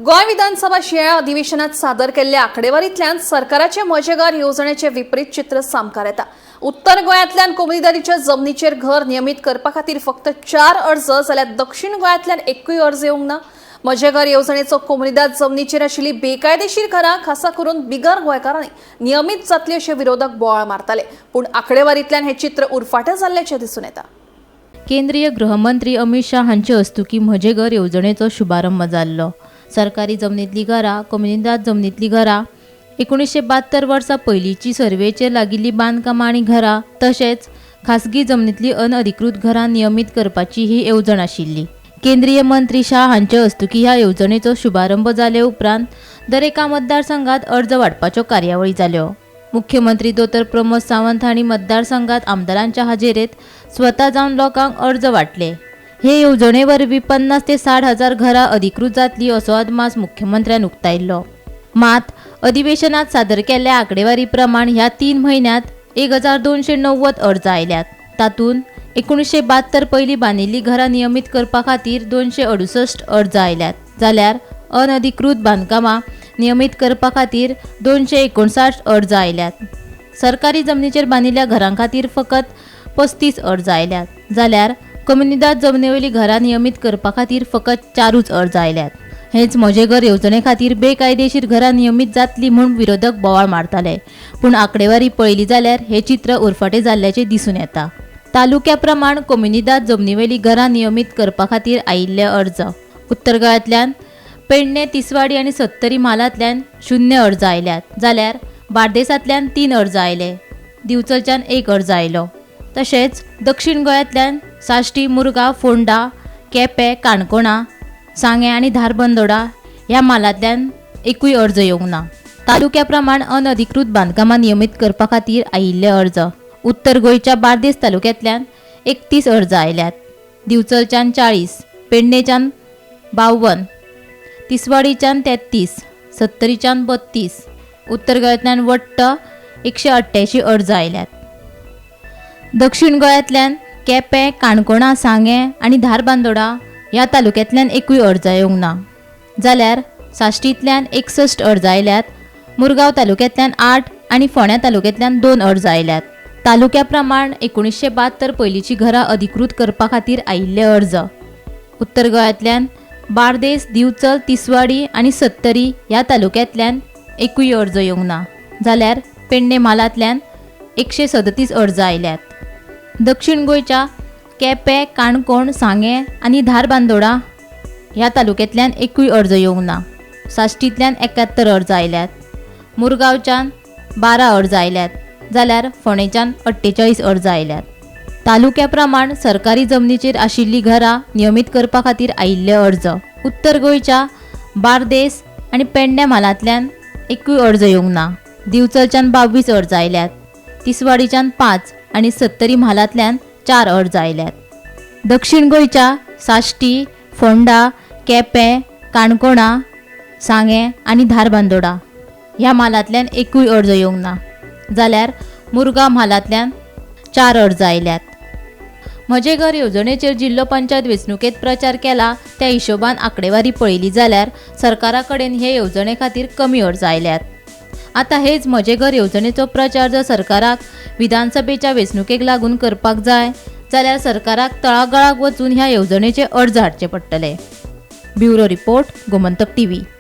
गोय विधानसभा शियाळा अधिवेशनात सादर केल्ल्या आकडेवारींतल्यान सरकाराचे मजेगार येवजणेचे विपरीत चित्र सामकार येता। उत्तर गोंयांतल्यान कम्युनिदारीच्या जमनीचेर घर नियमित करपा खातीर फक्त 4 अर्ज जाल्यार दक्षिण गोंयांतल्यान एकूय अर्ज येवंक ना। मजेगार येवजणेचो कम्युनिदाद जमनीचेर आशिल्ली बेकायदेशीर घरां खासा करून बिगर गोंयकारांनी नियमित जातली अशे विरोधक बोवाळ मारताले, पूण आकडेवारींतल्यान हे चित्र उरफाटें जाल्ल्याचें दिसून येता। केंद्रीय गृहमंत्री अमित शाह हांचे हस्तुकी मजेघर येवजणेचो शुभारंभ जाल्लो। सरकारी जमनींतली घरां, कम्युनिदाद जमनींतली घरां, 1972 वर्सा पयलींची सर्वेचेर लागिल्ली बांदकामां आनी घरां तशेंच खासगी जमनींतली अनअधिकृत घरां नियमीत करपाची ही येवजण आशिल्ली। केंद्रीय मंत्री शाह हांचे हस्तुकी ह्या येवजणेचो शुभारंभ जाले उपरांत दरेका मतदारसंघात अर्ज वांटपाच्यो कार्यावळी जाल्यो। मुख्यमंत्री दोतोर प्रमोद सावंत हांणी मतदारसंघात आमदारांच्या हाजेरेंत स्वता जावन लोकांक अर्ज वांटले। हे येवजणे वरवीं 50 ते 60 हजार घरां अधिकृत जातली असो अदमास मुख्यमंत्र्यान उक्तायल्लो। मात अधिवेशनात सादर केल्ल्या आंकडेवारी प्रमाण ह्या 3 म्हयन्यांत 1290 अर्ज आयल्यात। तातूंत 1972 पयलीं बांदिल्लीं घरां नियमीत करपा खातीर 268 अर्ज आयल्यात, जाल्यार अनअधिकृत बांदकामां नियमीत करपा खातीर 259 अर्ज आयल्यात। सरकारी जमनीचेर बांदिल्ल्या घरां खातीर फकत 35 अर्ज आयल्यात, जाल्यार कम्युनिदाद जमनीवेलीं घरां नियमीत करपा खातीर फकत 4 अर्ज आयल्यात। हेच मजेघर येवजणे खातीर बेकायदेशीर घरां नियमीत जातली म्हूण विरोधक बोवाळ मारताले, पूण आंकडेवारी पळयली जाल्यार हे चित्र उरफाटें जाल्ल्याचें दिसून येता। तालुक्या प्रमाण कम्युनिदाद जमनीवेलीं घरां नियमीत करपा खातीर आयिल्ले अर्ज: उत्तर गोंयांतल्यान पेडणे, तिसवाडी आनी सत्तरी म्हालांतल्यान 0 अर्ज आयल्यात, जाल्यार बार्देसांतल्यान 3 अर्ज आयले, दिवचलच्यान 1 अर्ज आयलो। तशेंच दक्षिण गोंयांतल्यान साश्टी, मुरगांव, फोंडा, केपें, काणकोणा, सांगे आनी धारबांदोडा ह्या म्हालांतल्यान एकूय अर्ज येवंक ना। तालुक्या प्रमाण अनअधिकृत बांदकामां नियमीत करपा खातीर आयिल्ले अर्ज: उत्तर गोंयच्या बार्देस तालुक्यांतल्यान 31 अर्ज आयल्यात, दिवचलच्यान 40, पेडणेच्यान 52, तिसवाडीच्यान 33, सत्तरीच्यान 32, उत्तर गोंयांतल्यान वट्ट 188 अर्ज आयल्यात। दक्षिण गोंयांतल्यान केपें, काणकोणा, सांगे आनी धारबांदोडा ह्या तालुक्यांतल्यान एकूय अर्ज येवंक ना, जाल्यार साश्टींतल्यान 61 अर्ज आयल्यात, मुरगांव तालुक्यांतल्यान 8 आनी फोंड्या तालुक्यांतल्यान 2 अर्ज आयल्यात। तालुक्या प्रमाण 1972 पयलींची घरां अधिकृत करपा खातीर आयिल्ले अर्ज: उत्तर गोंयांतल्यान बार्देस, दिवचल, तिसवाडी आनी सत्तरी ह्या तालुक्यांतल्यान एकूय अर्ज येवंक ना, जाल्यार पेडणे म्हालांतल्यान 137 अर्ज आयल्यात। दक्षिण गोंयच्या केपें, काणकोण, सांगे आनी धारबांदोडा ह्या तालुक्यांतल्यान एकूय अर्ज येवंक ना, साश्टींतल्यान 71 अर्ज आयल्यात, मुरगांवच्यान 12 अर्ज आयल्यात, जाल्यार फोंडेच्यान 48 अर्ज आयल्यात। तालुक्या प्रमाण सरकारी जमनीचेर आशिल्लीं घरां नियमीत करपा खातीर आयिल्ले अर्ज: उत्तर गोंयच्या बार्देस आनी पेडणे म्हालांतल्यान एकूय अर्ज येवंक ना, दिवचलच्यान 22 अर्ज आयल्यात, तिसवाडीच्यान 5 आनी सत्तरी म्हालांतल्यान 4 अर्ज आयल्यात। दक्षिण गोंयच्या साश्टी, फोंडा, केपें, काणकोणा, सांगे आनी धारबांदोडा ह्या म्हालांतल्यान एकूय अर्ज येवंक ना, जाल्यार मुरगांव म्हालांतल्यान 4 अर्ज आयल्यात। मजेघर येवजणेचेर जिल्लो पंचायत वेंचणुकेंत प्रचार केला त्या हिशोबान आंकडेवारी पळयली जाल्यार सरकारा कडेन हे येवजणे खातीर कमी अर्ज आयल्यात। आतां हेच मजेघर येवजणेचो प्रचार जर सरकाराक विधानसभेच्या वेंचणुकेक लागून करपाक जाय जाल्यार सरकाराक तळागाळाक वचून ह्या येवजणेचे अर्ज हाडचे पडटले। Bureau report, Gomantak TV.